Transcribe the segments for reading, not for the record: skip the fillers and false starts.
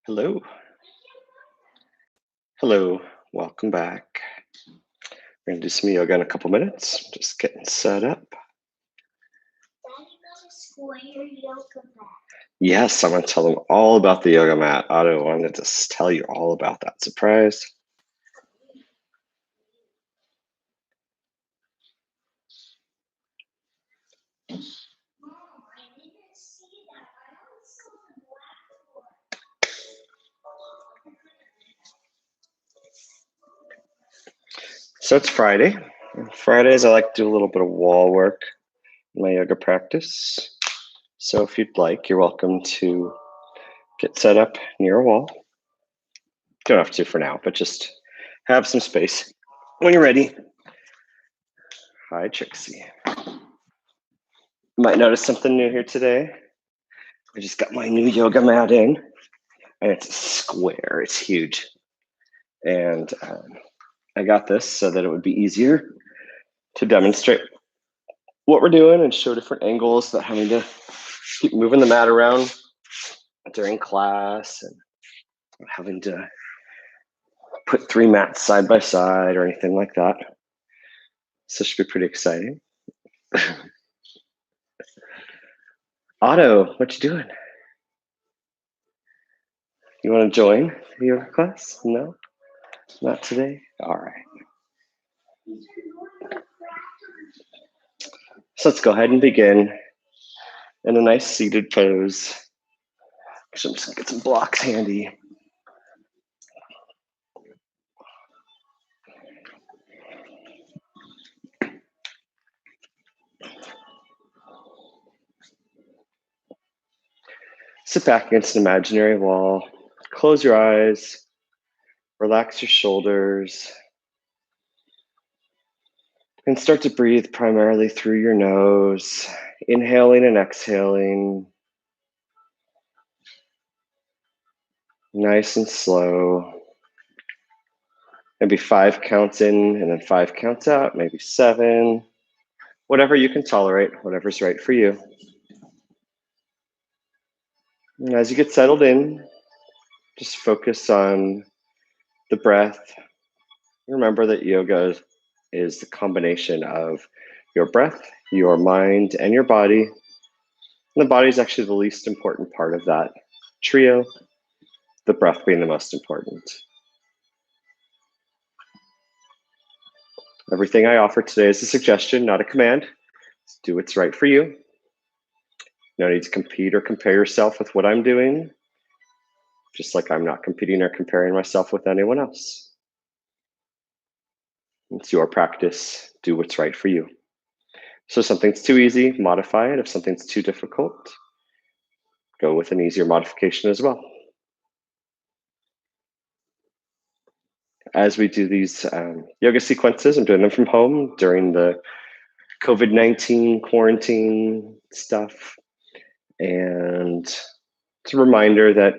Hello. Hello. Welcome back. We're going to do some yoga in a couple minutes. Just getting set up. Yes, I'm going to tell them all about the yoga mat. Otto wanted to tell you all about that. Surprise. So it's Friday. Fridays, I like to do a little bit of wall work in my yoga practice. So if you'd like, you're welcome to get set up near a wall. Don't have to for now, but just have some space. When you're ready. Hi, Trixie. Might notice something new here today. I just got my new yoga mat in, and it's a square. It's huge. And I got this so that it would be easier to demonstrate what we're doing and show different angles without having to keep moving the mat around during class and having to put 3 mats side by side or anything like that. So it should be pretty exciting. Otto, what you doing? You want to join the yoga class? No? Not today? All right. So let's go ahead and begin in a nice seated pose. Actually, I'm just going to get some blocks handy. Sit back against an imaginary wall. Close your eyes. Relax your shoulders. And start to breathe primarily through your nose, inhaling and exhaling. Nice and slow. Maybe 5 counts in and then 5 counts out, maybe 7. Whatever you can tolerate, whatever's right for you. And as you get settled in, just focus on the breath. Remember that yoga is the combination of your breath, your mind, and your body. And the body is actually the least important part of that trio, the breath being the most important. Everything I offer today is a suggestion, not a command. Do what's right for you. No need to compete or compare yourself with what I'm doing, just like I'm not competing or comparing myself with anyone else. It's your practice. Do what's right for you. So if something's too easy, modify it. If something's too difficult, go with an easier modification as well. As we do these yoga sequences, I'm doing them from home during the COVID-19 quarantine stuff. And it's a reminder that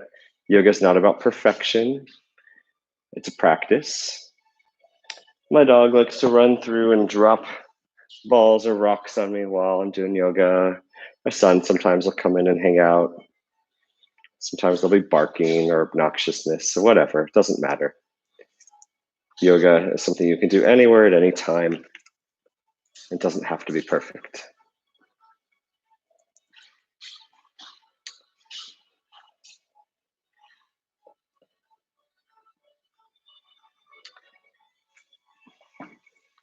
yoga is not about perfection. It's a practice. My dog likes to run through and drop balls or rocks on me while I'm doing yoga. My son sometimes will come in and hang out. Sometimes they'll be barking or obnoxiousness or whatever. It doesn't matter. Yoga is something you can do anywhere at any time. It doesn't have to be perfect.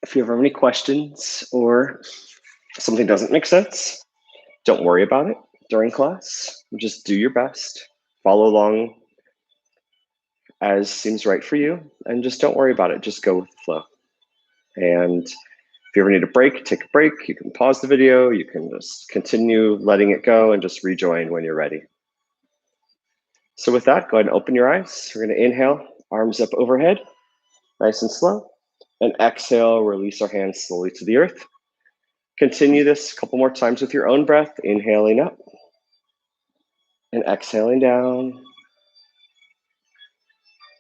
If you have any questions or something doesn't make sense, don't worry about it during class. Just do your best. Follow along as seems right for you, and just don't worry about it. Just go with the flow. And if you ever need a break, take a break. You can pause the video. You can just continue letting it go and just rejoin when you're ready. So with that, go ahead and open your eyes. We're going to inhale, arms up overhead, nice and slow. And exhale, release our hands slowly to the earth. Continue this a couple more times with your own breath, inhaling up and exhaling down.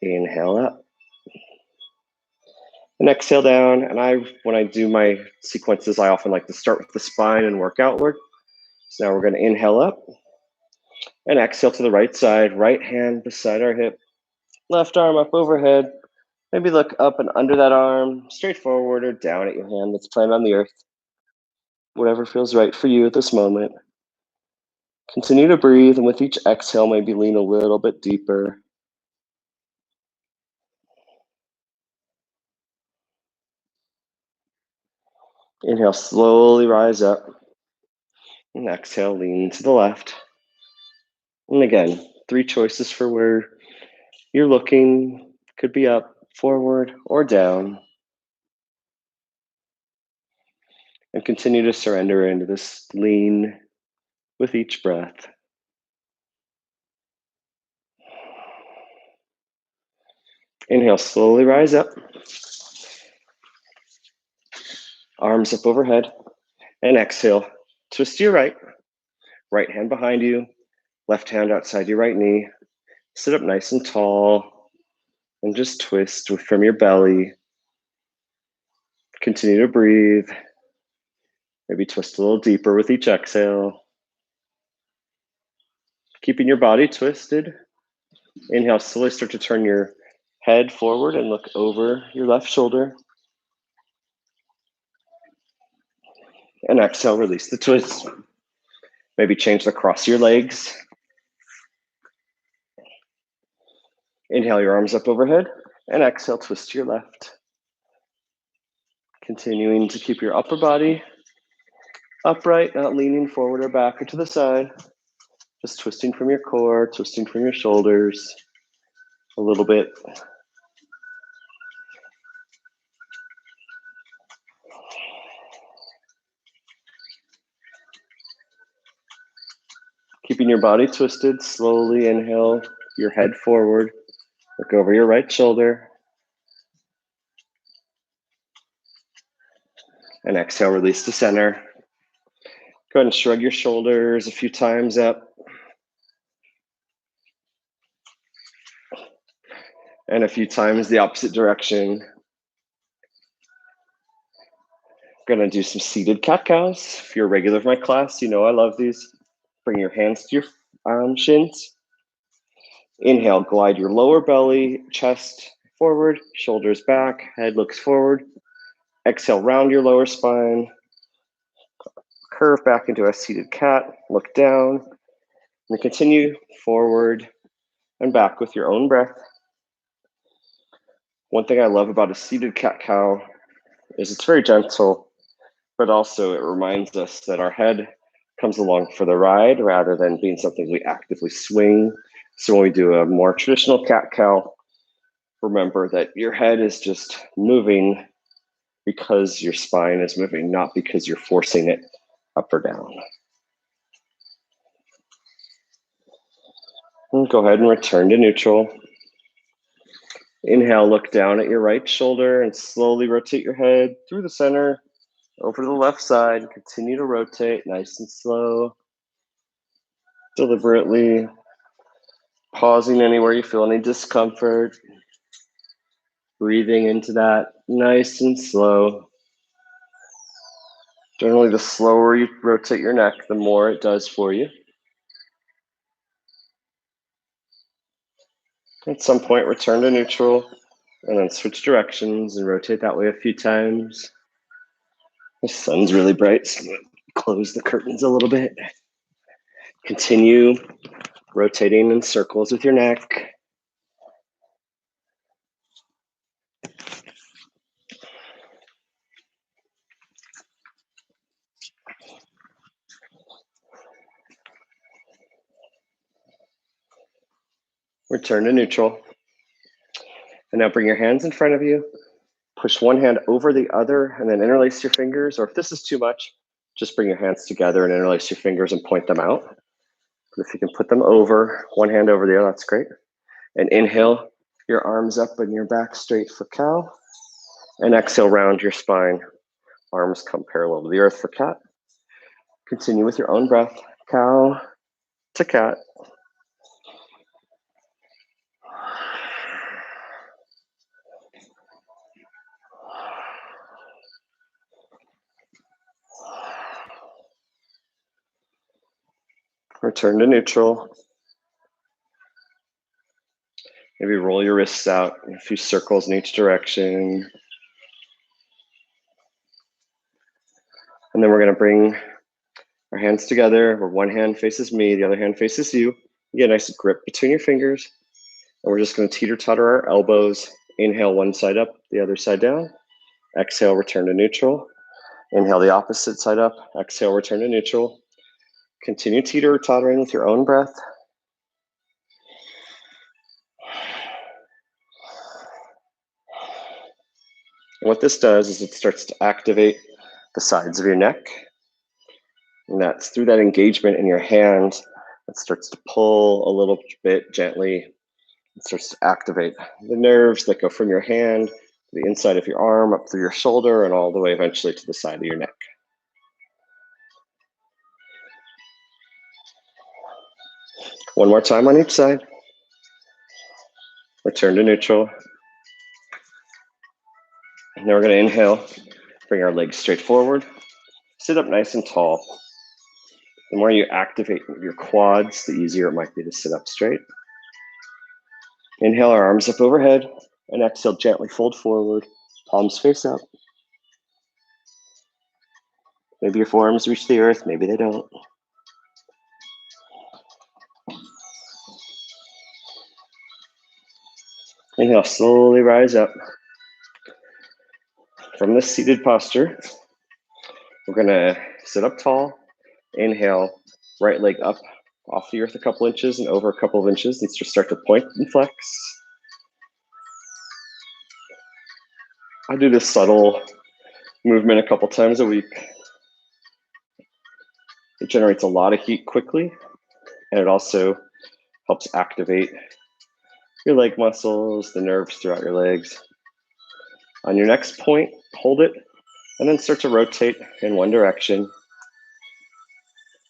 Inhale up and exhale down. And when I do my sequences, I often like to start with the spine and work outward. So now we're going to inhale up And exhale to the right side, right hand beside our hip, left arm up overhead. Maybe look up and under that arm, straight forward or down at your hand that's planted on the earth. Whatever feels right for you at this moment. Continue to breathe, and with each exhale, maybe lean a little bit deeper. Inhale, slowly rise up. And exhale, lean to the left. And again, 3 choices for where you're looking. Could be up, forward, or down. And continue to surrender into this lean with each breath. Inhale, slowly rise up. Arms up overhead. And exhale, twist to your right. Right hand behind you. Left hand outside your right knee. Sit up nice and tall. And just twist from your belly. Continue to breathe. Maybe twist a little deeper with each exhale. Keeping your body twisted. Inhale, slowly start to turn your head forward and look over your left shoulder. And exhale, release the twist. Maybe change the cross of your legs. Inhale, your arms up overhead. And exhale, twist to your left. Continuing to keep your upper body upright, not leaning forward or back or to the side. Just twisting from your core, twisting from your shoulders a little bit. Keeping your body twisted, slowly inhale your head forward. Look over your right shoulder. And exhale, release to center. Go ahead and shrug your shoulders a few times up. And a few times the opposite direction. Gonna do some seated cat-cows. If you're a regular of my class, you know I love these. Bring your hands to your shins. Inhale, glide your lower belly, chest forward, shoulders back, head looks forward. Exhale, round your lower spine. Curve back into a seated cat, look down. And continue forward and back with your own breath. One thing I love about a seated cat-cow is it's very gentle, but also it reminds us that our head comes along for the ride rather than being something we actively swing. So when we do a more traditional cat-cow, remember that your head is just moving because your spine is moving, not because you're forcing it up or down. And go ahead and return to neutral. Inhale, look down at your right shoulder and slowly rotate your head through the center, over to the left side. Continue to rotate nice and slow, deliberately, pausing anywhere you feel any discomfort. Breathing into that nice and slow. Generally, the slower you rotate your neck, the more it does for you. At some point, return to neutral and then switch directions and rotate that way a few times. The sun's really bright, so I'm going to close the curtains a little bit. Continue rotating in circles with your neck. Return to neutral. And now bring your hands in front of you. Push one hand over the other and then interlace your fingers. Or if this is too much, just bring your hands together and interlace your fingers and point them out. But if you can put them over, one hand over the other, that's great. And inhale, your arms up and your back straight for cow. And exhale, round your spine. Arms come parallel to the earth for cat. Continue with your own breath. Cow to cat. Return to neutral. Maybe roll your wrists out in a few circles in each direction. And then we're going to bring our hands together, where one hand faces me, the other hand faces you. You get a nice grip between your fingers. And we're just going to teeter-totter our elbows. Inhale one side up, the other side down. Exhale, return to neutral. Inhale the opposite side up. Exhale, return to neutral. Continue teeter-tottering with your own breath. And what this does is it starts to activate the sides of your neck. And that's through that engagement in your hand that starts to pull a little bit gently. It starts to activate the nerves that go from your hand to the inside of your arm, up through your shoulder, and all the way eventually to the side of your neck. One more time on each side. Return to neutral. And then we're going to inhale, bring our legs straight forward, sit up nice and tall. The more you activate your quads, the easier it might be to sit up straight. Inhale our arms up overhead, and exhale, gently fold forward, palms face up. Maybe your forearms reach the earth, maybe they don't. Inhale, slowly rise up. From this seated posture, we're gonna sit up tall. Inhale, right leg up off the earth a couple inches and over a couple of inches. Needs to start to point and flex. I do this subtle movement a couple times a week. It generates a lot of heat quickly, and it also helps activate your leg muscles, the nerves throughout your legs. On your next point, hold it, and then start to rotate in one direction.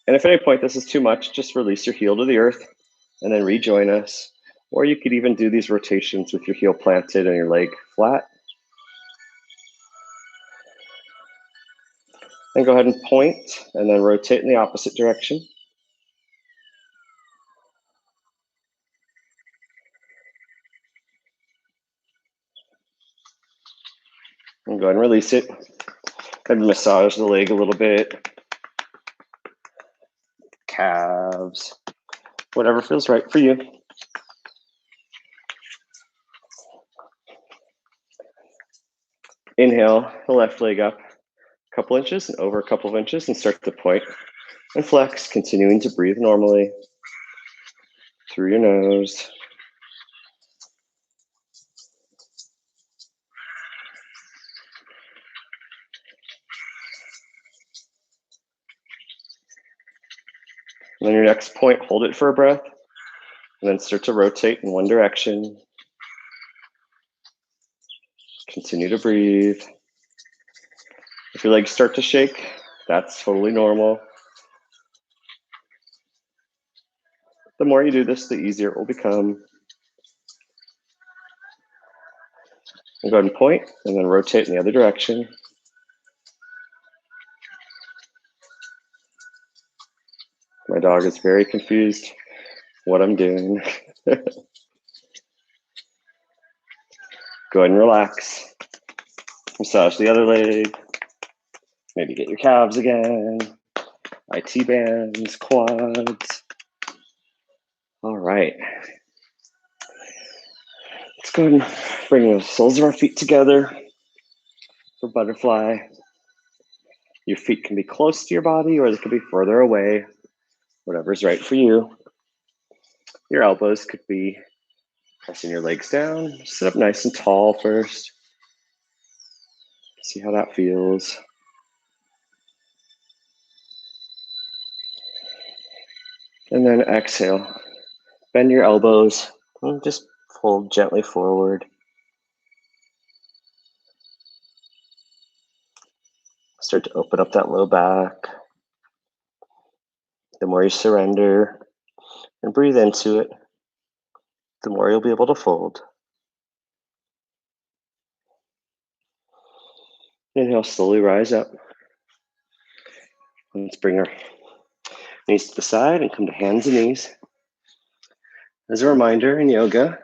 And if at any point this is too much, just release your heel to the earth and then rejoin us. Or you could even do these rotations with your heel planted and your leg flat. Then go ahead and point and then rotate in the opposite direction. And go ahead and release it. And massage the leg a little bit. Calves, whatever feels right for you. Inhale the left leg up a couple inches and over a couple of inches and start to point and flex, continuing to breathe normally through your nose. And then your next point, hold it for a breath, and then start to rotate in one direction. Continue to breathe. If your legs start to shake, that's totally normal. The more you do this, the easier it will become. And go ahead and point, and then rotate in the other direction. My dog is very confused what I'm doing. Go ahead and relax. Massage the other leg. Maybe get your calves again. IT bands, quads. All right. Let's go ahead and bring the soles of our feet together for butterfly. Your feet can be close to your body or they could be further away, whatever's right for you. Your elbows could be pressing your legs down. Sit up nice and tall first. See how that feels. And then exhale. Bend your elbows and just fold gently forward. Start to open up that low back. The more you surrender and breathe into it, the more you'll be able to fold. Inhale, slowly rise up. Let's bring our knees to the side and come to hands and knees. As a reminder in yoga,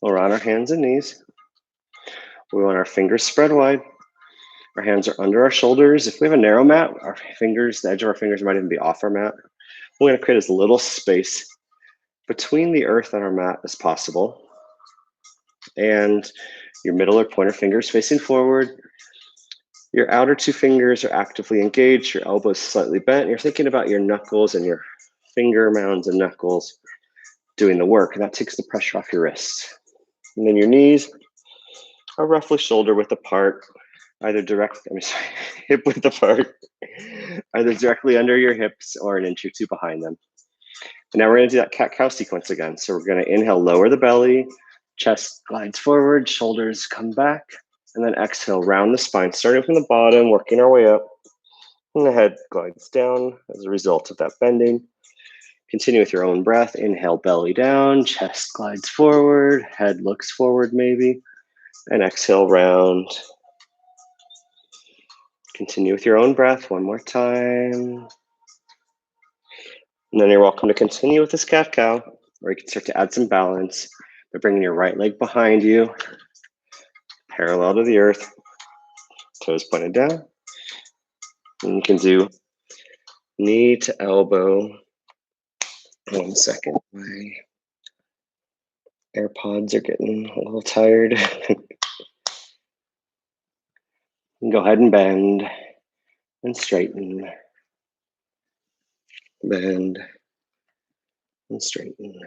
We're on our hands and knees. We want our fingers spread wide. Our hands are under our shoulders. If we have a narrow mat, our fingers, the edge of our fingers might even be off our mat. We're going to create as little space between the earth and our mat as possible. And your middle or pointer fingers facing forward. Your outer two fingers are actively engaged. Your elbows slightly bent. You're thinking about your knuckles and your finger mounds and knuckles doing the work, and that takes the pressure off your wrists. And then your knees are roughly shoulder width apart, hip width apart, either directly under your hips or an inch or two behind them. And now we're going to do that cat-cow sequence again. So we're going to inhale, lower the belly, chest glides forward, shoulders come back, and then exhale, round the spine, starting from the bottom, working our way up, and the head glides down as a result of that bending. Continue with your own breath. Inhale, belly down, chest glides forward, head looks forward maybe, and exhale, round. Continue with your own breath one more time. And then you're welcome to continue with this cat-cow, or you can start to add some balance by bringing your right leg behind you, parallel to the earth, toes pointed down. And you can do knee to elbow. 1 second, my AirPods are getting a little tired. Go ahead and bend and straighten. Bend and straighten.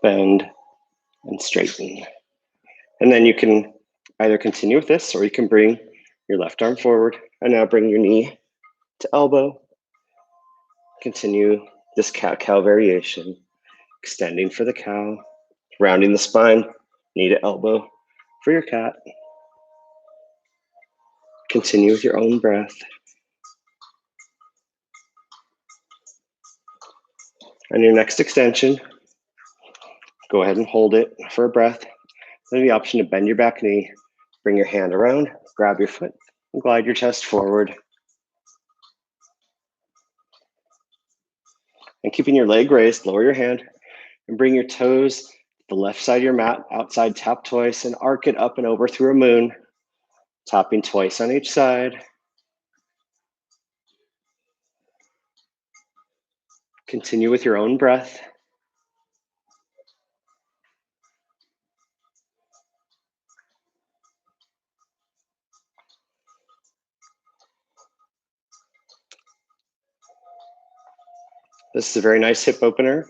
Bend and straighten. And then you can either continue with this, or you can bring your left arm forward and now bring your knee to elbow. Continue this cat-cow variation, extending for the cow, rounding the spine, knee to elbow for your cat. Continue with your own breath. On your next extension, go ahead and hold it for a breath. Then the option to bend your back knee, bring your hand around, grab your foot, and glide your chest forward. And keeping your leg raised, lower your hand and bring your toes to the left side of your mat, outside tap twice, and arc it up and over through a moon, tapping twice on each side. Continue with your own breath. This is a very nice hip opener.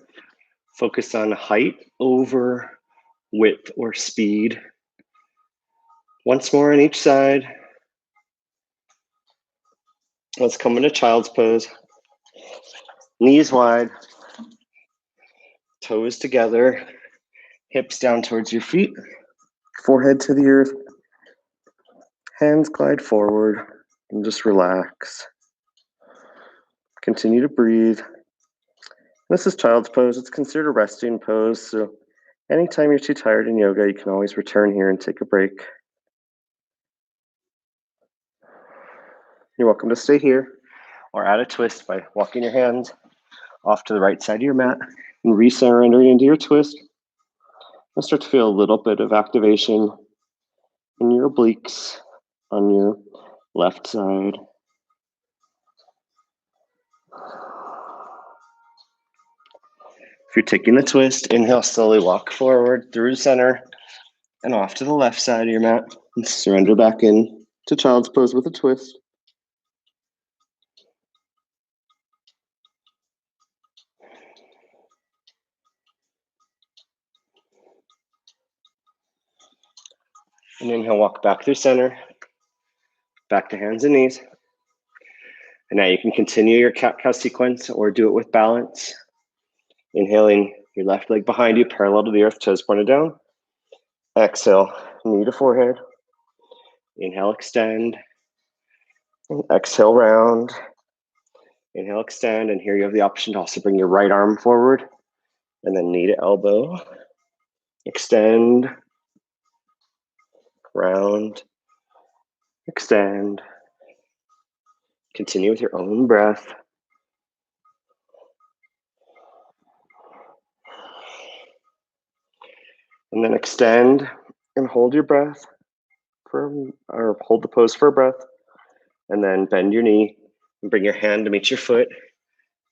Focus on height over width or speed. Once more on each side. Let's come into child's pose. Knees wide, toes together, hips down towards your feet, forehead to the earth, hands glide forward, and just relax. Continue to breathe. This is child's pose. It's considered a resting pose, so anytime you're too tired in yoga, you can always return here and take a break. You're welcome to stay here or add a twist by walking your hands off to the right side of your mat and re-surrendering into your twist. You'll start to feel a little bit of activation in your obliques on your left side. If you're taking the twist, inhale, slowly walk forward through center and off to the left side of your mat and surrender back in to child's pose with a twist. And inhale, walk back through center, back to hands and knees. And now you can continue your cat-cow sequence or do it with balance. Inhaling your left leg behind you, parallel to the earth, toes pointed down. Exhale, knee to forehead. Inhale, extend. And exhale, round. Inhale, extend. And here you have the option to also bring your right arm forward. And then knee to elbow. Extend. Round. Extend. Continue with your own breath. And then extend and hold your breath or hold the pose for a breath. And then bend your knee and bring your hand to meet your foot.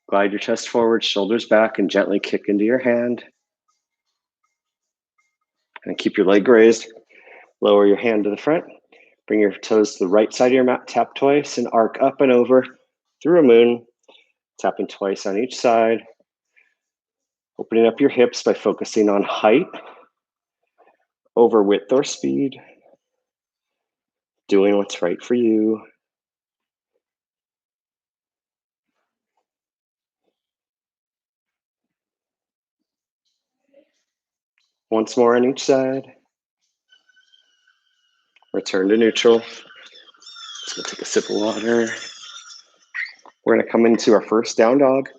Glide your chest forward, shoulders back, and gently kick into your hand. And keep your leg raised. Lower your hand to the front. Bring your toes to the right side of your mat. Tap twice and arc up and over through a moon. Tapping twice on each side. Opening up your hips by focusing on height over width or speed. Doing what's right for you. Once more on each side. Return to neutral. Just gonna take a sip of water. We're gonna come into our first down dog.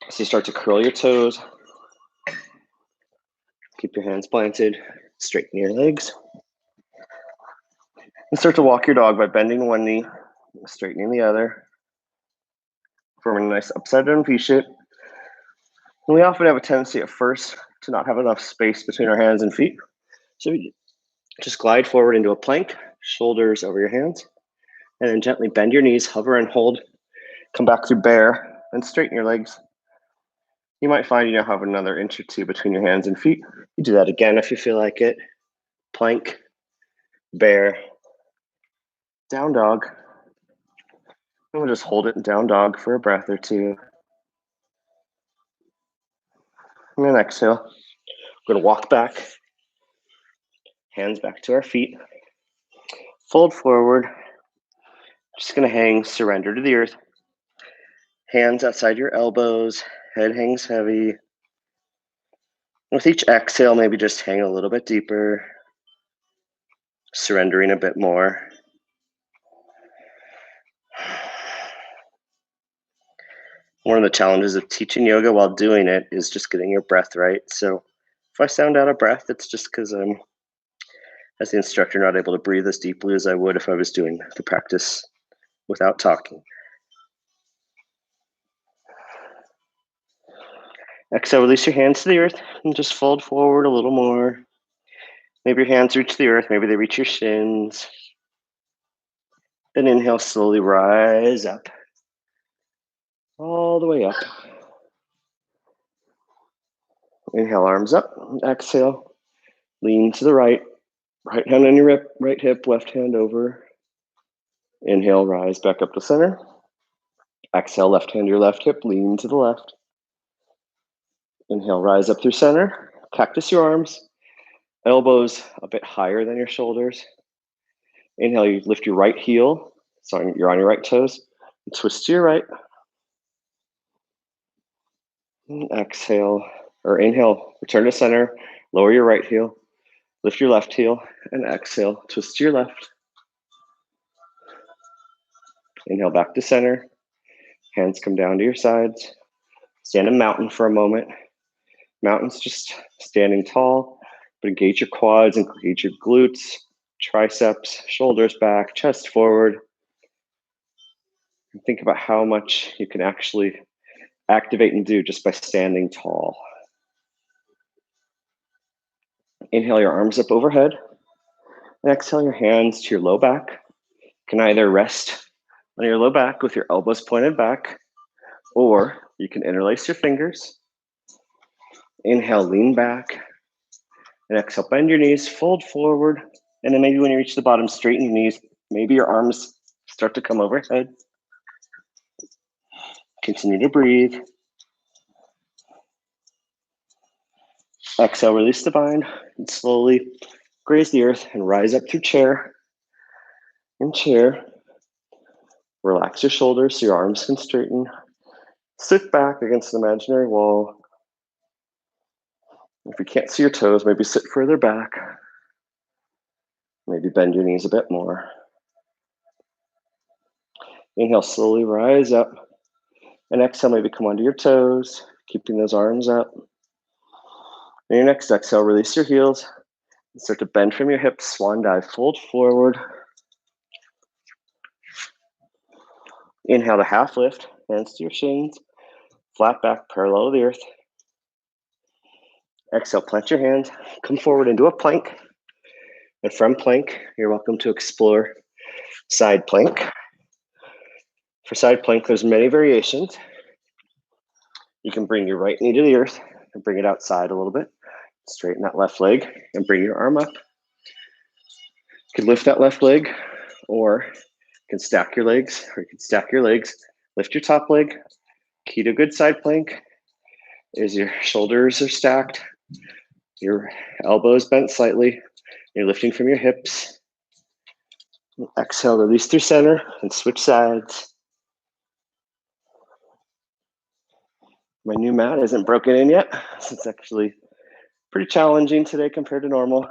So you start to curl your toes. Keep your hands planted. Straighten your legs. And start to walk your dog by bending one knee, straightening the other. Forming a nice upside down V-shape. And we often have a tendency at first to not have enough space between our hands and feet. So we just glide forward into a plank, shoulders over your hands, and then gently bend your knees, hover and hold. Come back through bear and straighten your legs. You might find you now have another inch or two between your hands and feet. You do that again if you feel like it. Plank, bear, down dog. And we'll just hold it in down dog for a breath or two. And then exhale. We're gonna walk back, hands back to our feet. Fold forward. Just gonna hang, surrender to the earth. Hands outside your elbows, head hangs heavy. With each exhale, maybe just hang a little bit deeper, surrendering a bit more. One of the challenges of teaching yoga while doing it is just getting your breath right. So if I sound out of breath, it's just because I'm, as the instructor, not able to breathe as deeply as I would if I was doing the practice without talking. Exhale, release your hands to the earth and just fold forward a little more. Maybe your hands reach the earth, maybe they reach your shins. Then inhale, slowly rise up, all the way up. Inhale, arms up. Exhale, lean to the right. Right hand on your right hip, left hand over. Inhale, rise back up to center. Exhale, left hand to your left hip, lean to the left. Inhale, rise up through center. Cactus your arms. Elbows a bit higher than your shoulders. Inhale, you lift your right heel. So you're on your right toes. Twist to your right. And exhale, or inhale, return to center. Lower your right heel. Lift your left heel. And exhale, twist to your left. Inhale, back to center. Hands come down to your sides. Stand in mountain for a moment. Mountain's just standing tall, but engage your quads, engage your glutes, triceps, shoulders back, chest forward. And think about how much you can actually activate and do just by standing tall. Inhale your arms up overhead. And exhale your hands to your low back. You can either rest on your low back with your elbows pointed back, or you can interlace your fingers. Inhale, lean back. And exhale, bend your knees, fold forward. And then maybe when you reach the bottom, straighten your knees. Maybe your arms start to come overhead. Continue to breathe. Exhale, release the bind. And slowly graze the earth and rise up through chair. In chair. Relax your shoulders so your arms can straighten. Sit back against an imaginary wall. If you can't see your toes, maybe sit further back. Maybe bend your knees a bit more. Inhale, slowly rise up. And exhale, maybe come onto your toes, keeping those arms up. And your next exhale, release your heels. And start to bend from your hips, swan dive, fold forward. Inhale to half lift, hands to your shins, flat back, parallel to the earth. Exhale, plant your hands, come forward into a plank. And from plank, you're welcome to explore side plank. For side plank, there's many variations. You can bring your right knee to the earth and bring it outside a little bit. Straighten that left leg and bring your arm up. You can lift that left leg, or you can stack your legs, or you can stack your legs, lift your top leg. Key to a good side plank is your shoulders are stacked, your elbows bent slightly, you're lifting from your hips. Exhale, release through center and switch sides. My new mat isn't broken in yet, so it's actually pretty challenging today compared to normal.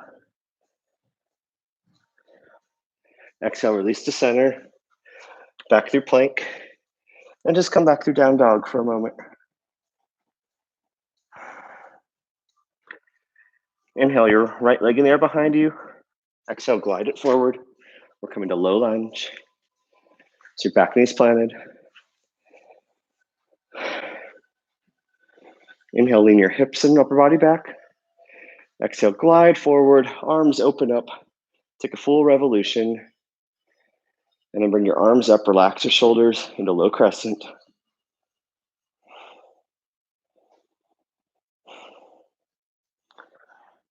Exhale, release to center, back through plank, and just come back through down dog for a moment. Inhale your right leg in the air behind you. Exhale, glide it forward. We're coming to low lunge. So your back knee is planted. Inhale, lean your hips and upper body back. Exhale, glide forward, arms open up. Take a full revolution. And then bring your arms up, relax your shoulders into low crescent.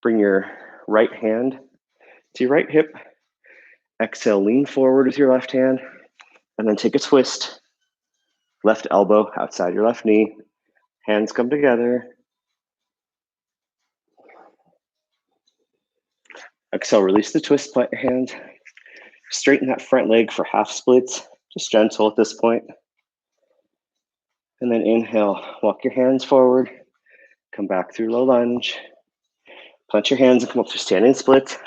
Bring your right hand to your right hip. Exhale, lean forward with your left hand. And then take a twist. Left elbow outside your left knee. Hands come together. Exhale, release the twist, plant your hands. Straighten that front leg for half splits. Just gentle at this point. And then inhale, walk your hands forward. Come back through low lunge. Plant your hands and come up through standing splits.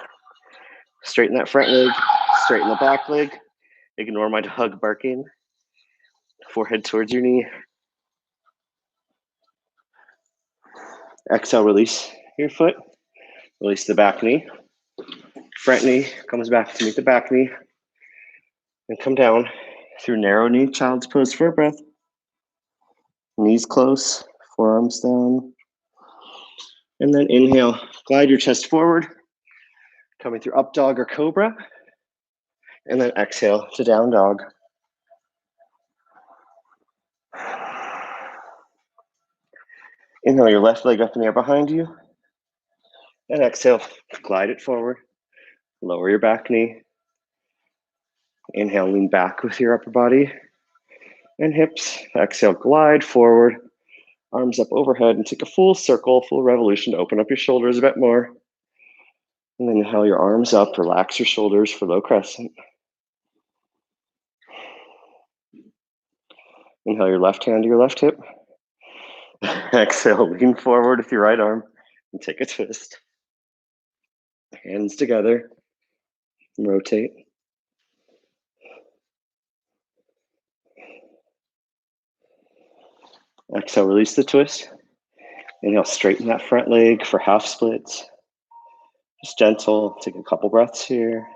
Straighten that front leg. Straighten the back leg. Ignore my dog barking. Forehead towards your knee. Exhale, release your foot. Release the back knee. Front knee comes back to meet the back knee. And come down through narrow knee, child's pose for a breath. Knees close, forearms down. And then inhale, glide your chest forward. Coming through up dog or cobra. And then exhale to down dog. Inhale your left leg up in the air behind you. And exhale, glide it forward. Lower your back knee. Inhale, lean back with your upper body and hips. Exhale, glide forward. Arms up overhead and take a full circle, full revolution to open up your shoulders a bit more. And then inhale your arms up, relax your shoulders for low crescent. Inhale your left hand to your left hip. Exhale, lean forward with your right arm and take a twist. Hands together. Rotate. Exhale, release the twist. Inhale, straighten that front leg for half splits. Just gentle, take a couple breaths here.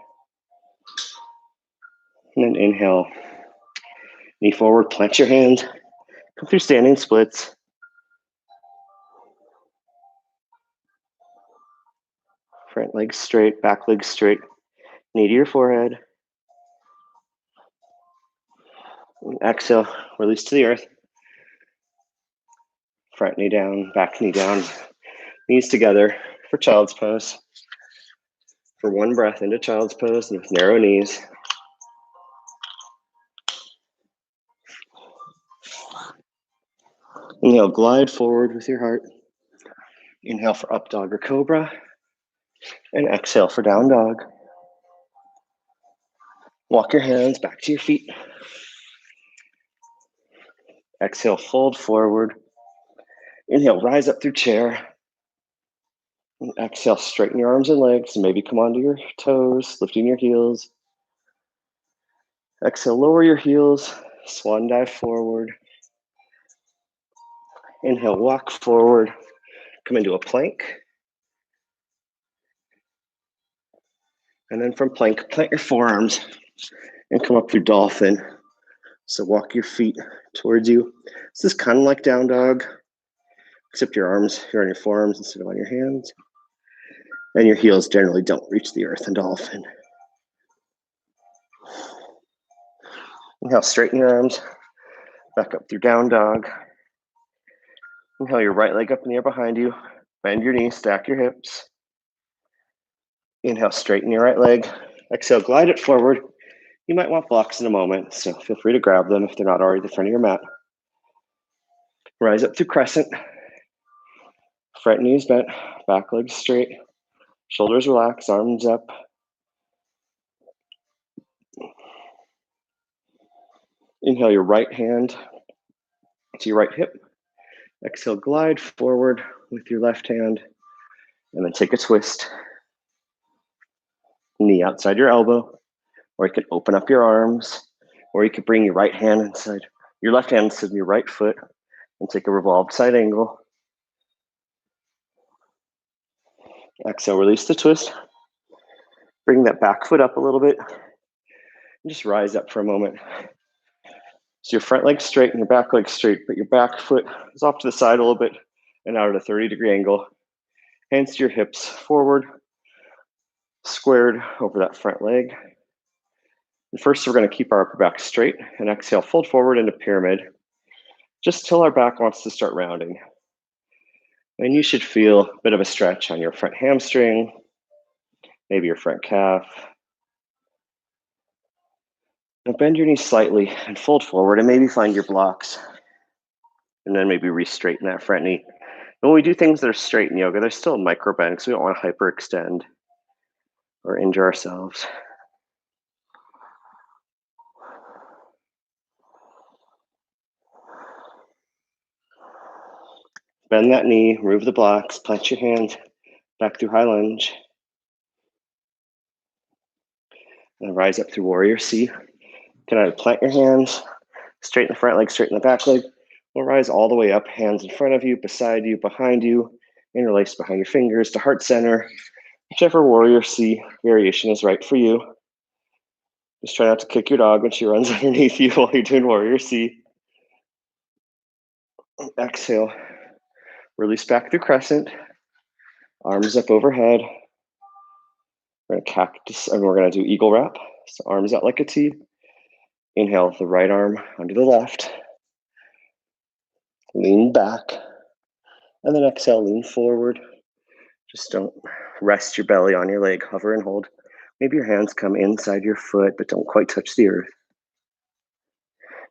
And then inhale, knee forward, plant your hand. Come through standing splits. Front leg straight, back leg straight. Knee to your forehead. And exhale, release to the earth. Front knee down, back knee down. Knees together for child's pose. For one breath into child's pose and with narrow knees. Inhale, glide forward with your heart. Inhale for up dog or cobra. And exhale for down dog. Walk your hands back to your feet. Exhale, fold forward. Inhale, rise up through chair. And exhale, straighten your arms and legs. Maybe come onto your toes, lifting your heels. Exhale, lower your heels. Swan dive forward. Inhale, walk forward. Come into a plank. And then from plank, plant your forearms and come up through dolphin So walk your feet towards you. This is kind of like down dog, except you're on your forearms instead of on your hands. And your heels generally don't reach the earth in dolphin. Inhale, straighten your arms, back up through down dog. Inhale your right leg up in the air behind you. Bend your knees, stack your hips. Inhale, straighten your right leg. Exhale, glide it forward. You might want blocks in a moment, so feel free to grab them if they're not already at the front of your mat. Rise up through crescent. Front knees bent, back legs straight. Shoulders relaxed, arms up. Inhale your right hand to your right hip. Exhale, glide forward with your left hand, and then take a twist. Knee outside your elbow, or you can open up your arms, or you could bring your right hand inside, your left hand inside your right foot, and take a revolved side angle. Exhale, release the twist. Bring that back foot up a little bit, and just rise up for a moment. So your front leg's straight and your back leg's straight, but your back foot is off to the side a little bit and out at a 30-degree angle. Hands to your hips, forward, squared over that front leg. And first, we're going to keep our upper back straight and exhale, fold forward into pyramid, just till our back wants to start rounding. And you should feel a bit of a stretch on your front hamstring, maybe your front calf. Now bend your knees slightly and fold forward and maybe find your blocks. And then maybe re-straighten that front knee. And when we do things that are straight in yoga, there's still a micro bend because we don't want to hyperextend or injure ourselves. Bend that knee, remove the blocks, plant your hands back through high lunge. And rise up through warrior C. You can either plant your hands, straighten the front leg, straighten the back leg, or rise all the way up, hands in front of you, beside you, behind you, interlace behind your fingers to heart center. Whichever warrior C variation is right for you. Just try not to kick your dog when she runs underneath you while you're doing warrior C. Exhale. Release back through crescent. Arms up overhead. We're going to cactus, and we're going to do eagle wrap. So arms out like a T. Inhale the right arm under the left. Lean back. And then exhale, lean forward. Just don't rest your belly on your leg. Hover and hold. Maybe your hands come inside your foot, but don't quite touch the earth.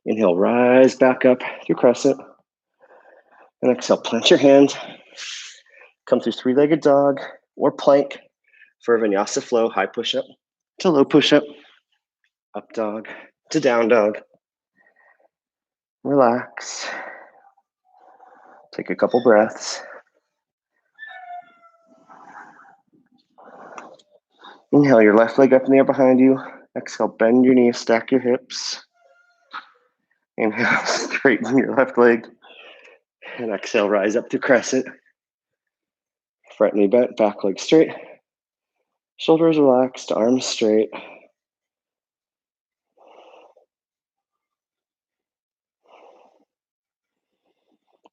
Inhale, rise back up through crescent. And exhale, plant your hands. Come through three-legged dog or plank for a Vinyasa Flow high push-up to low push-up, up dog to down dog. Relax. Take a couple breaths. Inhale your left leg up in the air behind you. Exhale, bend your knees, stack your hips. Inhale, straighten your left leg. And exhale, rise up to crescent. Front knee bent, back leg straight. Shoulders relaxed, arms straight.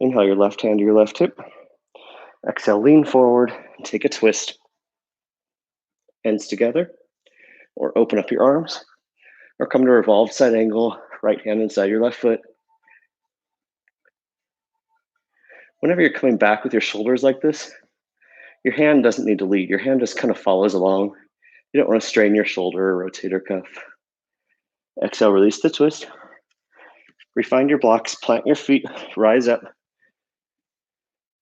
Inhale your left hand to your left hip. Exhale, lean forward, take a twist. Hands together, or open up your arms, or come to a revolved side angle, right hand inside your left foot. Whenever you're coming back with your shoulders like this, your hand doesn't need to lead. Your hand just kind of follows along. You don't want to strain your shoulder or rotator cuff. Exhale, release the twist. Refine your blocks, plant your feet, rise up.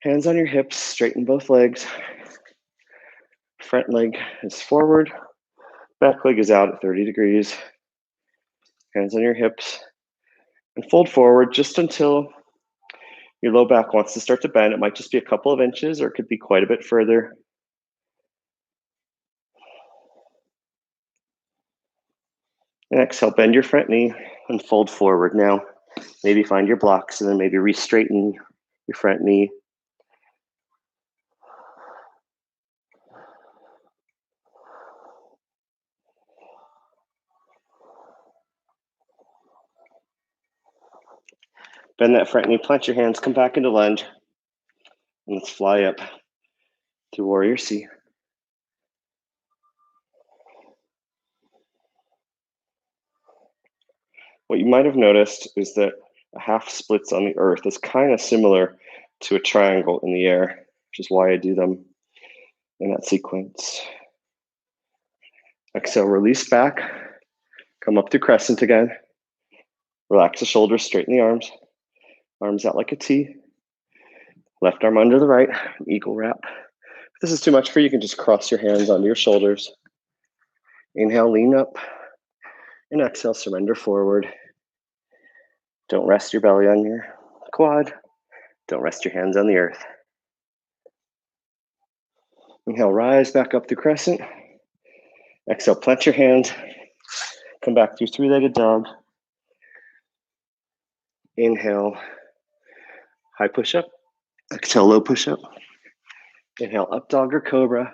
Hands on your hips, straighten both legs. Front leg is forward. Back leg is out at 30 degrees. Hands on your hips. And fold forward just until your low back wants to start to bend. It might just be a couple of inches, or it could be quite a bit further. And exhale, bend your front knee and fold forward. Now, maybe find your blocks and then maybe re-straighten your front knee. Bend that front knee, plant your hands, come back into lunge. And let's fly up to Warrior C. What you might have noticed is that a half splits on the earth is kind of similar to a triangle in the air, which is why I do them in that sequence. Exhale, release back. Come up through crescent again. Relax the shoulders, straighten the arms. Arms out like a T. Left arm under the right, eagle wrap. If this is too much for you, you can just cross your hands onto your shoulders. Inhale, lean up. And exhale, surrender forward. Don't rest your belly on your quad. Don't rest your hands on the earth. Inhale, rise back up through crescent. Exhale, plant your hands. Come back through three-legged dog. Inhale, high push-up. Exhale, low push-up. Inhale, up dog or cobra.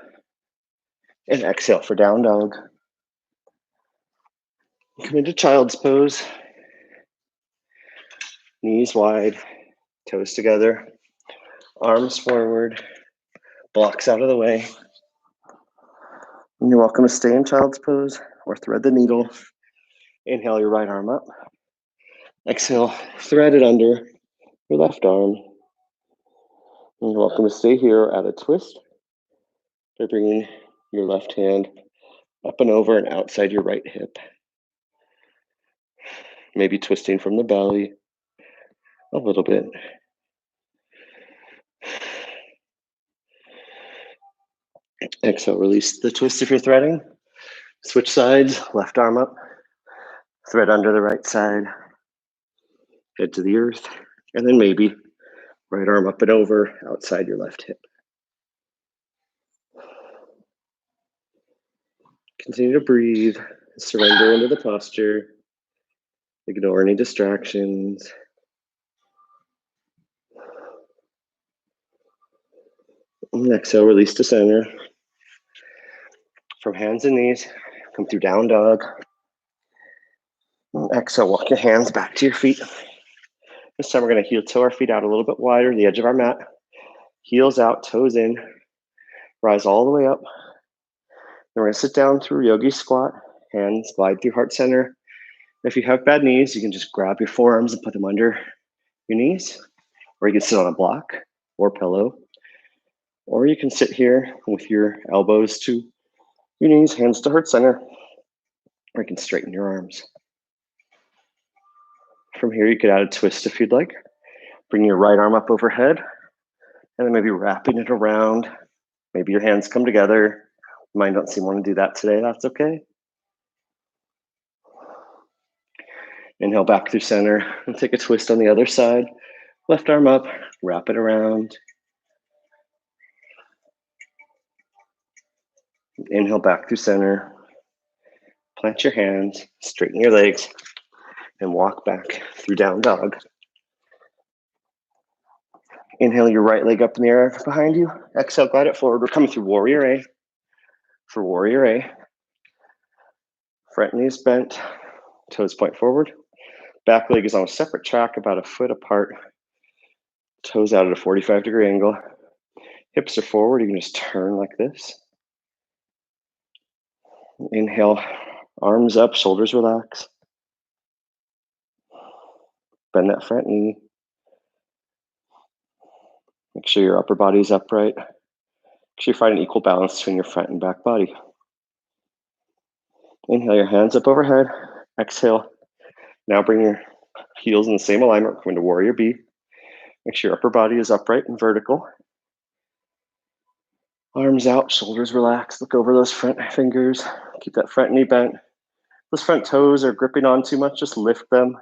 And exhale for down dog. Come into child's pose. Knees wide, toes together, arms forward, blocks out of the way. And you're welcome to stay in child's pose or thread the needle. Inhale your right arm up. Exhale, thread it under your left arm. And you're welcome to stay here at a twist by bringing your left hand up and over and outside your right hip. Maybe twisting from the belly a little bit. Exhale, release the twist if you're threading. Switch sides, left arm up, thread under the right side, head to the earth, and then maybe right arm up and over, outside your left hip. Continue to breathe, surrender into the posture, ignore any distractions. And exhale, release to center. From hands and knees, come through down dog. And exhale, walk your hands back to your feet. This time we're going to heel toe our feet out a little bit wider, the edge of our mat. Heels out, toes in. Rise all the way up. Then we're going to sit down through yogi squat. Hands glide through heart center. If you have bad knees, you can just grab your forearms and put them under your knees. Or you can sit on a block or pillow. Or you can sit here with your elbows to your knees, hands to heart center. Or you can straighten your arms. From here, you could add a twist if you'd like. Bring your right arm up overhead. And then maybe wrapping it around. Maybe your hands come together. Mine don't seem to want to do that today. That's okay. Inhale back through center and take a twist on the other side. Left arm up, wrap it around. Inhale back through center. Plant your hands, straighten your legs, and walk back through down dog. Inhale your right leg up in the air behind you. Exhale, glide it forward. We're coming through Warrior A. For Warrior A, front knee is bent, toes point forward. Back leg is on a separate track, about a foot apart. Toes out at a 45-degree angle. Hips are forward. You can just turn like this. Inhale, arms up, shoulders relax. Bend that front knee. Make sure your upper body is upright. Make sure you find an equal balance between your front and back body. Inhale your hands up overhead. Exhale. Now bring your heels in the same alignment. We're going to Warrior B. Make sure your upper body is upright and vertical. Arms out, shoulders relaxed. Look over those front fingers. Keep that front knee bent. Those front toes are gripping on too much. Just lift them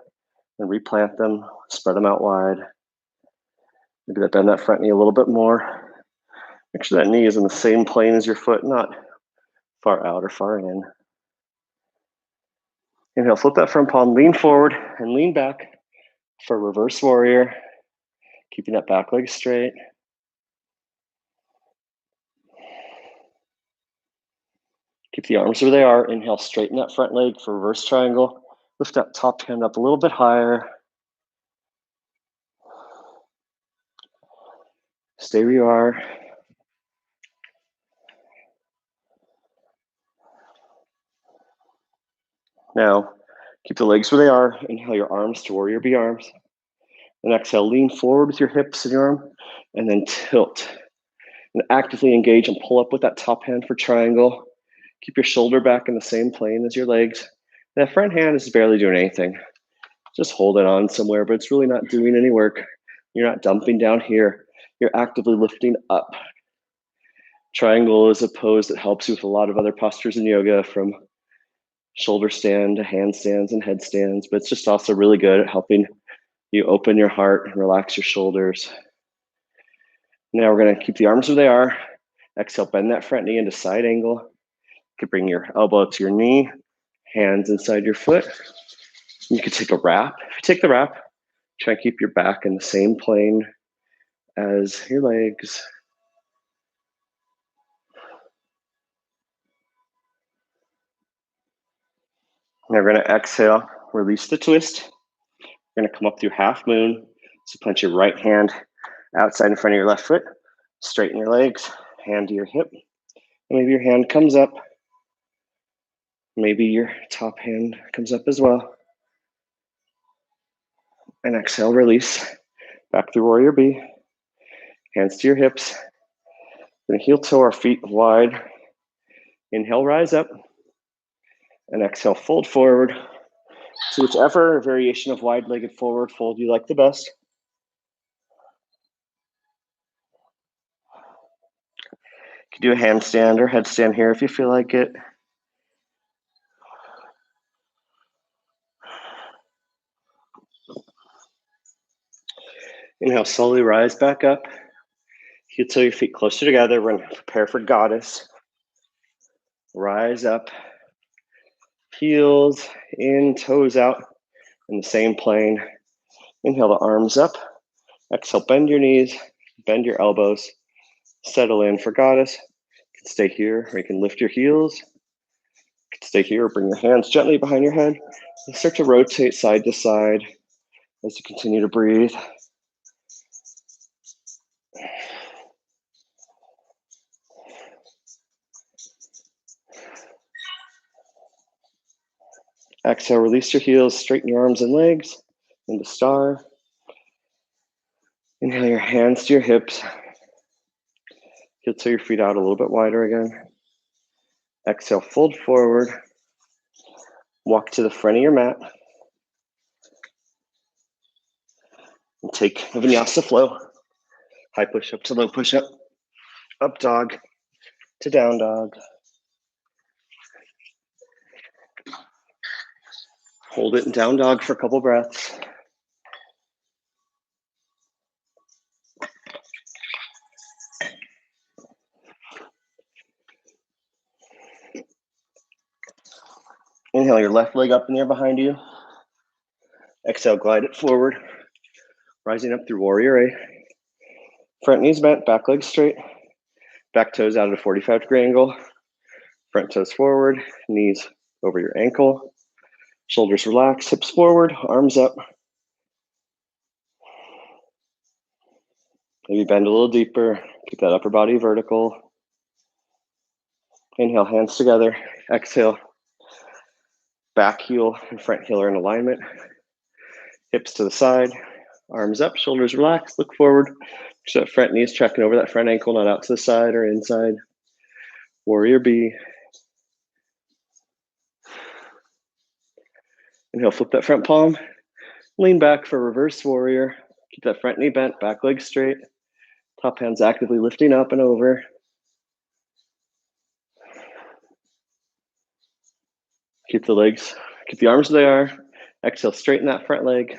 and replant them. Spread them out wide. Maybe bend that front knee a little bit more. Make sure that knee is in the same plane as your foot, not far out or far in. Inhale, flip that front palm, lean forward and lean back for reverse warrior. Keeping that back leg straight. Keep the arms where they are. Inhale, straighten that front leg for reverse triangle. Lift that top hand up a little bit higher. Stay where you are. Now, keep the legs where they are. Inhale your arms to warrior bee arms. And exhale, lean forward with your hips and your arm, and then tilt. And actively engage and pull up with that top hand for triangle. Keep your shoulder back in the same plane as your legs. That front hand is barely doing anything. Just hold it on somewhere, but it's really not doing any work. You're not dumping down here. You're actively lifting up. Triangle is a pose that helps you with a lot of other postures in yoga, from shoulder stand to handstands and headstands, but it's just also really good at helping you open your heart and relax your shoulders. Now we're going to keep the arms where they are. Exhale, bend that front knee into side angle. You could bring your elbow to your knee, hands inside your foot. You could take a wrap. If you take the wrap, try and keep your back in the same plane as your legs. Now we're going to exhale, release the twist. You're going to come up through half moon. So plant your right hand outside in front of your left foot. Straighten your legs, hand to your hip. And maybe your hand comes up. Maybe your top hand comes up as well. And exhale, release. Back through warrior bee. Hands to your hips. Then heel toe our feet wide. Inhale, rise up. And exhale, fold forward to whichever variation of wide-legged forward fold you like the best. You can do a handstand or headstand here if you feel like it. Inhale, slowly rise back up. Heel toe your feet closer together. We're going to prepare for goddess. Rise up. Heels in, toes out in the same plane. Inhale the arms up. Exhale, bend your knees, bend your elbows. Settle in for goddess. You can stay here, or you can lift your heels. You can stay here, bring your hands gently behind your head. And start to rotate side to side as you continue to breathe. Exhale, release your heels, straighten your arms and legs into star. Inhale your hands to your hips. Heel toe your feet out a little bit wider again. Exhale, fold forward. Walk to the front of your mat. And take Vinyasa Flow. High push-up to low push-up. Up dog to down dog. Hold it in down dog for a couple breaths. Inhale your left leg up in the air behind you. Exhale, glide it forward. Rising up through warrior A. Front knees bent, back leg straight. Back toes out at a 45-degree angle. Front toes forward, knees over your ankle. Shoulders relaxed, hips forward, arms up. Maybe bend a little deeper. Keep that upper body vertical. Inhale, hands together. Exhale. Back heel and front heel are in alignment. Hips to the side. Arms up, shoulders relaxed. Look forward. So that front knee is checking over that front ankle, not out to the side or inside. Warrior B. Inhale, flip that front palm. Lean back for reverse warrior. Keep that front knee bent, back leg straight. Top hands actively lifting up and over. Keep the arms where they are. Exhale, straighten that front leg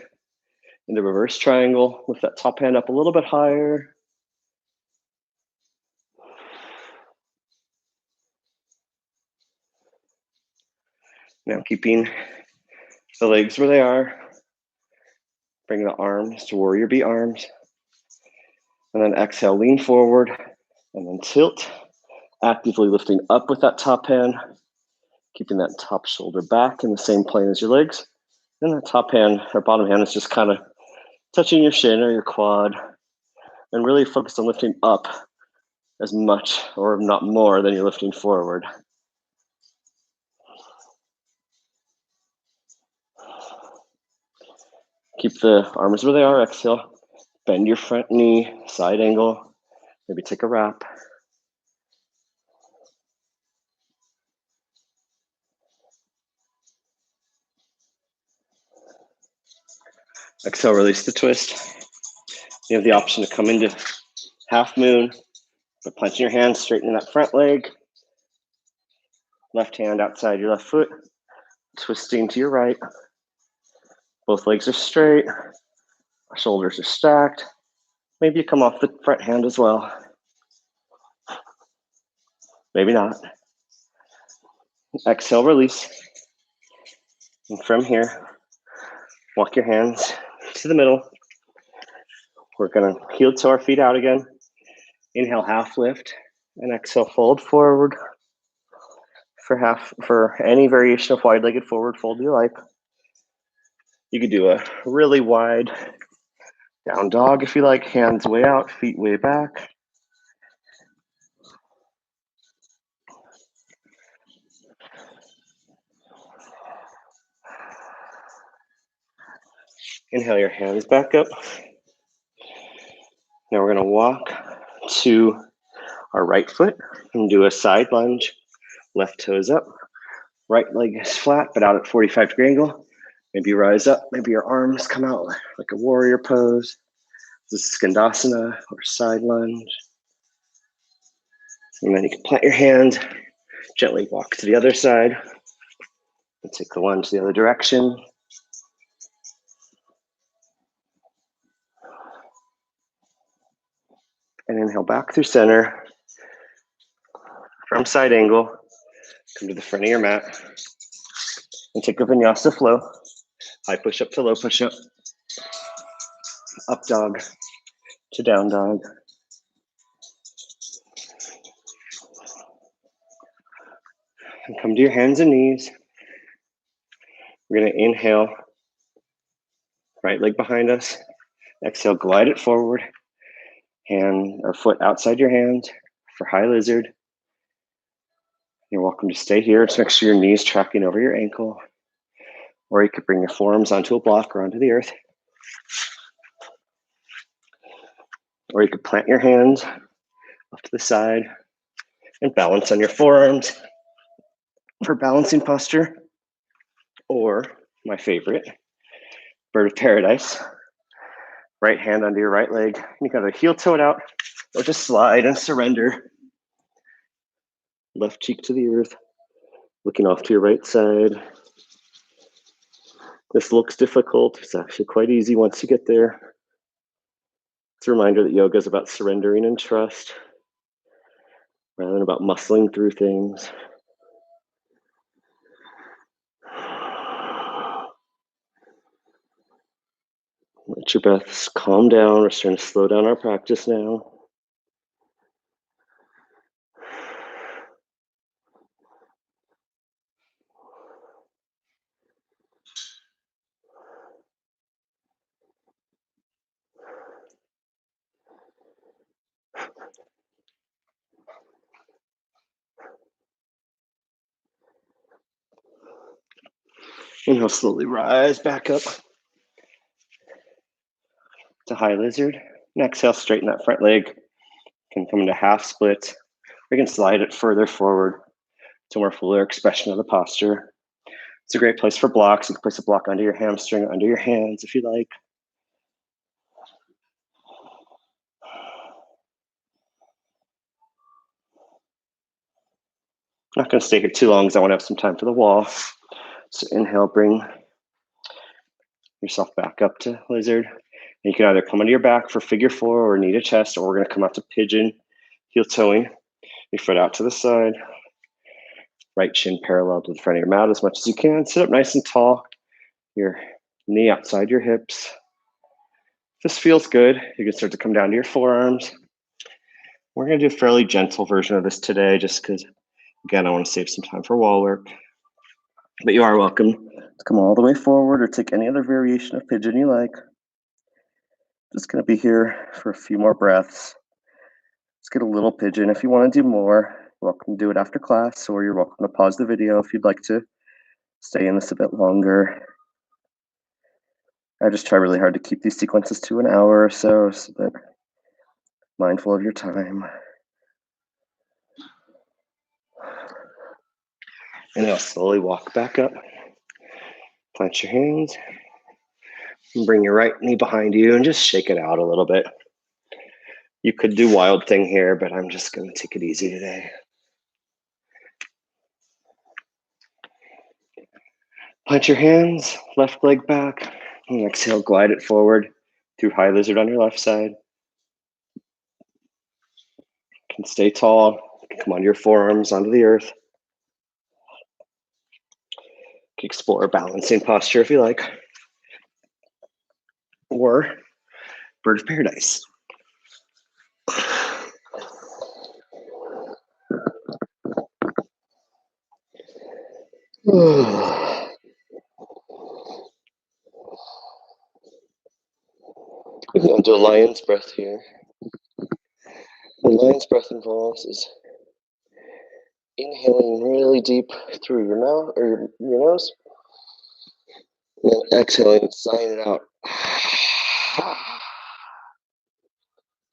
into reverse triangle. Lift that top hand up a little bit higher. Now keeping the legs where they are. Bring the arms to warrior B arms. And then exhale, lean forward and then tilt. Actively lifting up with that top hand. Keeping that top shoulder back in the same plane as your legs. And that top hand or bottom hand is just kind of touching your shin or your quad and really focus on lifting up as much or not more than you're lifting forward. Keep the arms where they are. Exhale. Bend your front knee, side angle. Maybe take a wrap. Exhale, release the twist. You have the option to come into half moon, but planting your hands, straightening that front leg. Left hand outside your left foot, twisting to your right. Both legs are straight. Our shoulders are stacked. Maybe you come off the front hand as well. Maybe not. Exhale, release. And from here, walk your hands to the middle. We're gonna heel toe our feet out again. Inhale, half lift, and exhale, fold forward for any variation of wide-legged forward fold you like. You could do a really wide down dog if you like, hands way out, feet way back. Inhale your hands back up. Now we're gonna walk to our right foot and do a side lunge. Left toes up, right leg is flat but out at 45-degree angle. Maybe you rise up, maybe your arms come out like a warrior pose. This is Skandasana or side lunge. And then you can plant your hand, gently walk to the other side, and take the lunge the other direction. And inhale back through center. From side angle, come to the front of your mat. And take a Vinyasa Flow. High push-up to low push-up. Up dog to down dog. And come to your hands and knees. We're gonna inhale, right leg behind us. Exhale, glide it forward. Hand or foot outside your hand for high lizard. You're welcome to stay here. Just make sure your knees tracking over your ankle. Or you could bring your forearms onto a block or onto the earth. Or you could plant your hands off to the side and balance on your forearms for balancing posture. Or my favorite, bird of paradise. Right hand under your right leg. You gotta heel toe it out or just slide and surrender. Left cheek to the earth, looking off to your right side. This looks difficult. It's actually quite easy once you get there. It's a reminder that yoga is about surrendering and trust rather than about muscling through things. Let your breaths calm down. We're starting to slow down our practice now. Inhale, slowly rise back up to high lizard. And exhale, straighten that front leg. Can come into half split. We can slide it further forward to more fuller expression of the posture. It's a great place for blocks. You can place a block under your hamstring, under your hands if you like. I'm not going to stay here too long because I want to have some time for the wall. So inhale, bring yourself back up to lizard. And you can either come onto your back for figure four or knee to chest, or we're going to come out to pigeon, heel toeing, your foot out to the side. Right shin parallel to the front of your mat as much as you can. Sit up nice and tall. Your knee outside your hips. If this feels good, you can start to come down to your forearms. We're going to do a fairly gentle version of this today just because, again, I want to save some time for wall work. But you are welcome to come all the way forward or take any other variation of pigeon you like. Just going to be here for a few more breaths. Let's get a little pigeon. If you want to do more, you're welcome to do it after class, or you're welcome to pause the video if you'd like to stay in this a bit longer. I just try really hard to keep these sequences to an hour or so that mindful of your time. And now slowly walk back up. Plant your hands. And bring your right knee behind you and just shake it out a little bit. You could do wild thing here, but I'm just going to take it easy today. Plant your hands, left leg back, and exhale, glide it forward through high lizard on your left side. You can stay tall, you can come onto your forearms, onto the earth. You can explore balancing posture if you like. Or bird of paradise. We're going to do a lion's breath here. The lion's breath involves is inhaling really deep through your mouth or your nose, and then exhaling, sighing it out.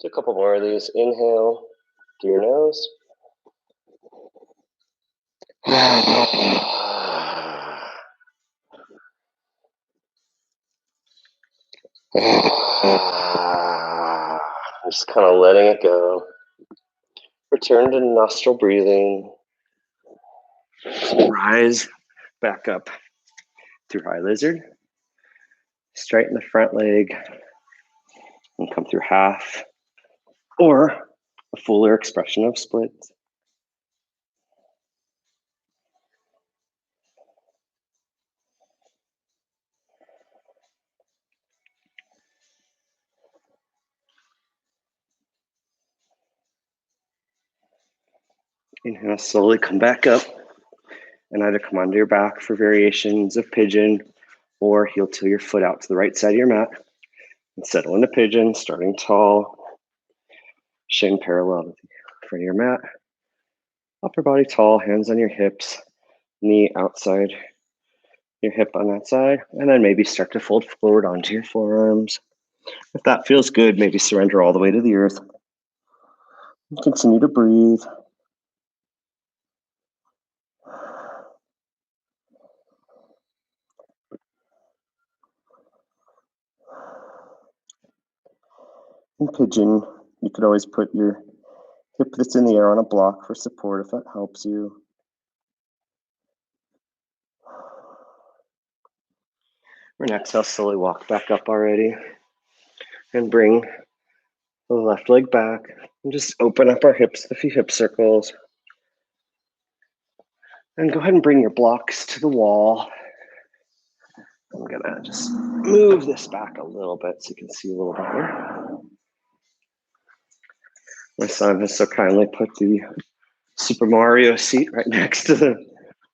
Do a couple more of these. Inhale through your nose. Just kind of letting it go. Return to nostril breathing. Rise back up through high lizard. Straighten the front leg and come through half or a fuller expression of splits. Inhale, slowly come back up and either come onto your back for variations of pigeon or heel till your foot out to the right side of your mat and settle into pigeon, starting tall, shin parallel to the front of your mat. Upper body tall, hands on your hips, knee outside your hip on that side, and then maybe start to fold forward onto your forearms. If that feels good, maybe surrender all the way to the earth. Continue to breathe. In pigeon, you could always put your hip that's in the air on a block for support if that helps you. And exhale, slowly walk back up already. And bring the left leg back. And just open up our hips, a few hip circles. And go ahead and bring your blocks to the wall. I'm gonna just move this back a little bit so you can see a little better. My son has so kindly put the Super Mario seat right next to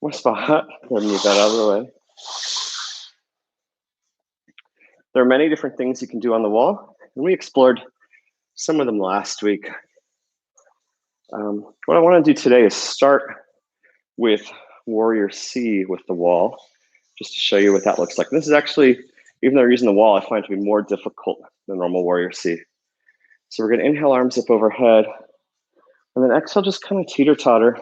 my spot. Let me move that out of the way. There are many different things you can do on the wall, and we explored some of them last week. What I want to do today is start with Warrior C with the wall, just to show you what that looks like. This is actually, even though we're using the wall, I find it to be more difficult than normal Warrior C. So we're going to inhale, arms up overhead, and then exhale, just kind of teeter-totter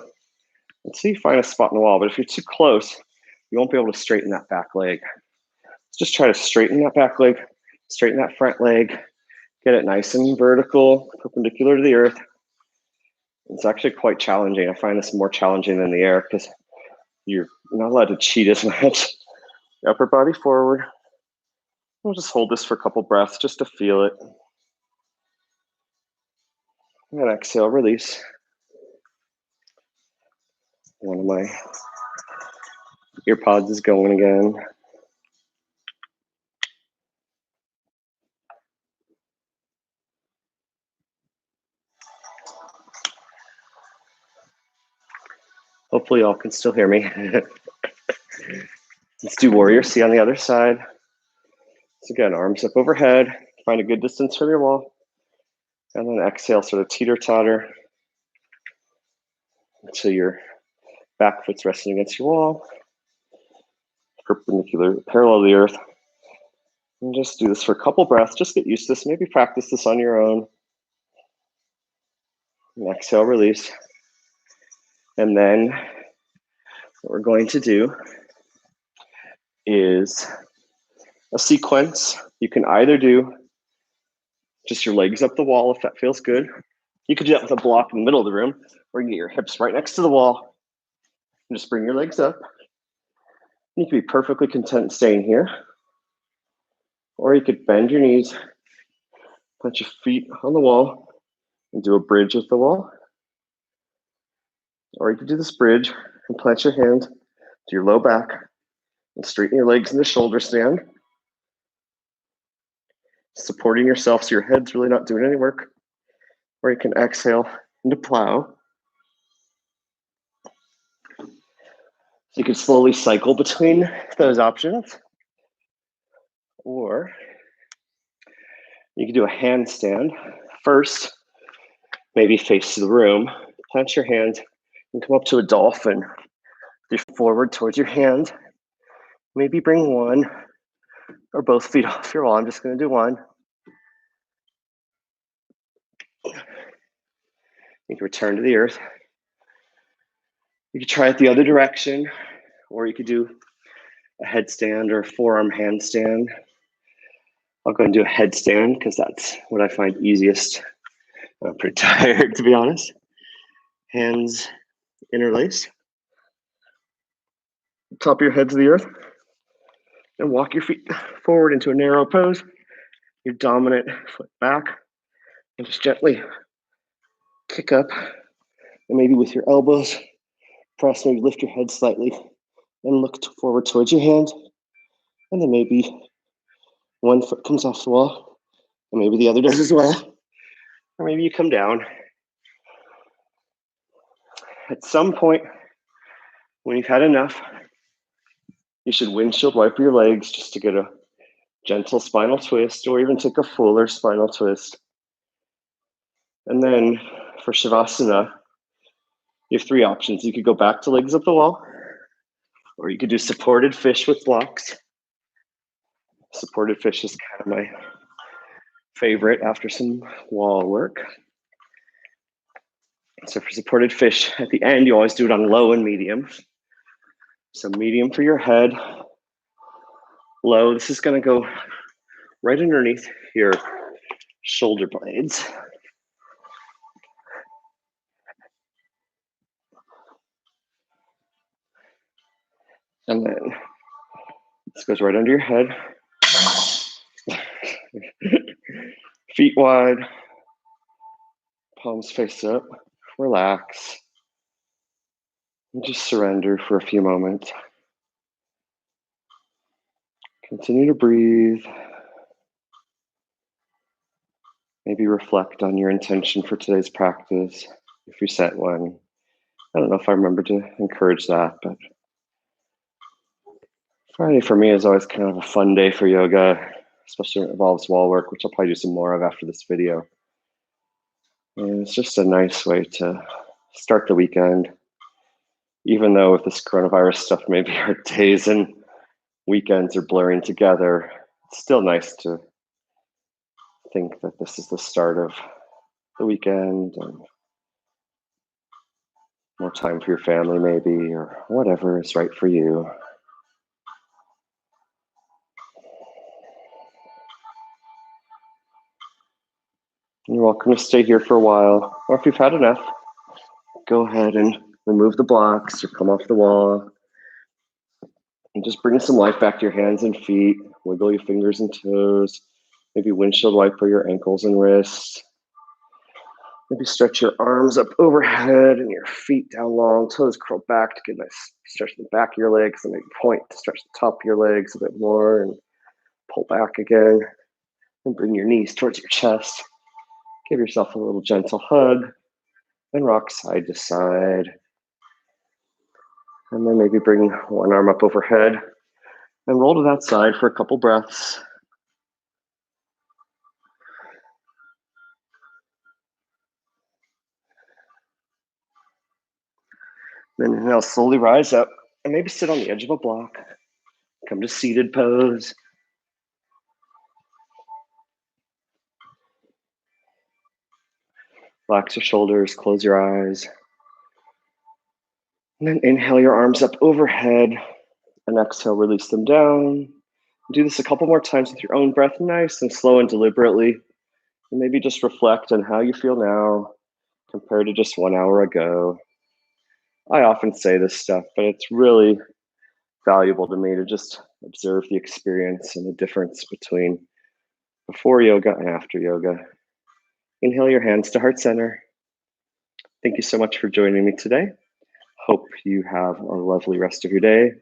until you find a spot in the wall. But if you're too close, you won't be able to straighten that back leg. Just try to straighten that back leg, straighten that front leg, get it nice and vertical, perpendicular to the earth. It's actually quite challenging. I find this more challenging than the air because you're not allowed to cheat as much. Upper body forward. We'll just hold this for a couple breaths just to feel it. And exhale, release. One of my ear pods is going again. Hopefully y'all can still hear me. Let's do Warrior C on the other side. So again, arms up overhead, Find a good distance from your wall. And then exhale, sort of teeter-totter until your back foot's resting against your wall, perpendicular, parallel to the earth. And just do this for a couple breaths. Just get used to this. Maybe practice this on your own. And exhale, release. And then what we're going to do is a sequence. You can either do just your legs up the wall if that feels good. You could do that with a block in the middle of the room, or you can get your hips right next to the wall and just bring your legs up. You can be perfectly content staying here. Or you could bend your knees, put your feet on the wall, and do a bridge with the wall. Or you could do this bridge and plant your hand to your low back and straighten your legs into shoulder stand, supporting yourself so your head's really not doing any work. Or you can exhale into plow. So you can slowly cycle between those options. Or you can do a handstand. First, maybe face to the room, plant your hand and come up to a dolphin. Do forward towards your hand. Maybe bring one or both feet off your wall. I'm just going to do one. You can return to the earth. You could try it the other direction, or you could do a headstand or a forearm handstand. I'll go and do a headstand because that's what I find easiest. I'm pretty tired, to be honest. Hands interlaced. Top of your head to the earth. And walk your feet forward into a narrow pose. Your dominant foot back. And just gently kick up. And maybe with your elbows, press, maybe lift your head slightly and look forward towards your hand. And then maybe one foot comes off the wall, and maybe the other does as well. Or maybe you come down. At some point, when you've had enough, you should windshield wipe your legs just to get a gentle spinal twist, or even take a fuller spinal twist. And then for Shavasana, you have three options. You could go back to legs up the wall, or you could do supported fish with blocks. Supported fish is kind of my favorite after some wall work. So for supported fish, at the end, you always do it on low and medium. So medium for your head. Low, this is going to go right underneath your shoulder blades. And then this goes right under your head. Feet wide, palms face up, relax, and just surrender for a few moments. Continue to breathe. Maybe reflect on your intention for today's practice, if you set one. I don't know if I remember to encourage that, but Friday for me is always kind of a fun day for yoga, especially when it involves wall work, which I'll probably do some more of after this video. And it's just a nice way to start the weekend. Even though with this coronavirus stuff, maybe our days and weekends are blurring together, it's still nice to think that this is the start of the weekend and more time for your family maybe, or whatever is right for you. You're welcome to stay here for a while, or if you've had enough, go ahead and remove the blocks or come off the wall. And just bring some life back to your hands and feet. Wiggle your fingers and toes. Maybe windshield wiper your ankles and wrists. Maybe stretch your arms up overhead and your feet down long, toes curl back to get a nice stretch the back of your legs, and maybe point to stretch the top of your legs a bit more and pull back again. And bring your knees towards your chest. Give yourself a little gentle hug and rock side to side. And then maybe bring one arm up overhead and roll to that side for a couple breaths. Then inhale, slowly rise up and maybe sit on the edge of a block. Come to seated pose. Relax your shoulders, close your eyes. And then inhale your arms up overhead and exhale, release them down. Do this a couple more times with your own breath, nice and slow and deliberately. And maybe just reflect on how you feel now compared to just 1 hour ago. I often say this stuff, but it's really valuable to me to just observe the experience and the difference between before yoga and after yoga. Inhale your hands to heart center. Thank you so much for joining me today. Hope you have a lovely rest of your day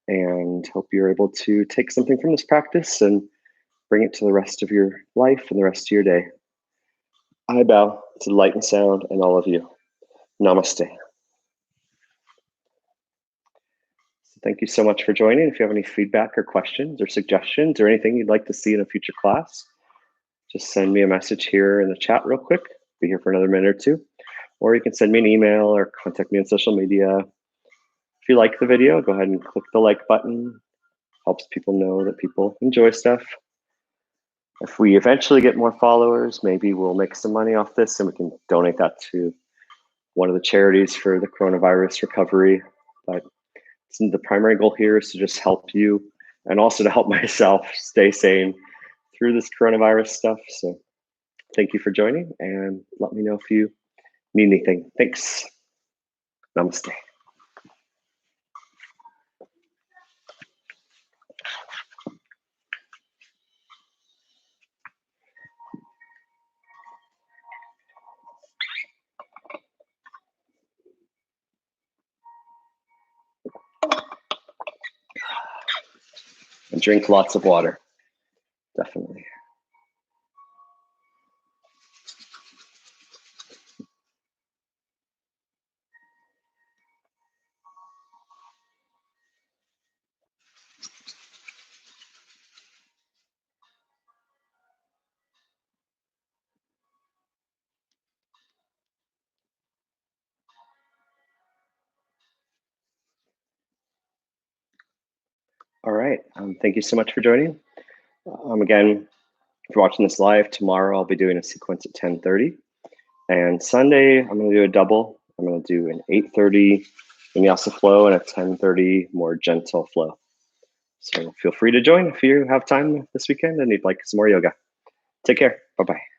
and hope you're able to take something from this practice and bring it to the rest of your life and the rest of your day. I bow to light and sound and all of you. Namaste. So thank you so much for joining. If you have any feedback or questions or suggestions or anything you'd like to see in a future class, just send me a message here in the chat real quick. Be here for another minute or two. Or you can send me an email or contact me on social media. If you like the video, go ahead and click the like button. Helps people know that people enjoy stuff. If we eventually get more followers, maybe we'll make some money off this and we can donate that to one of the charities for the coronavirus recovery. But the primary goal here is to just help you and also to help myself stay sane through this coronavirus stuff. So thank you for joining and let me know if you need anything. Thanks. Namaste. And drink lots of water. Definitely. All right. Thank you so much for joining. Again, if you're watching this live, tomorrow I'll be doing a sequence at 10:30. And Sunday, I'm going to do a double. I'm going to do an 8:30 Vinyasa Flow and a 10:30 more gentle flow. So feel free to join if you have time this weekend and you'd like some more yoga. Take care. Bye-bye.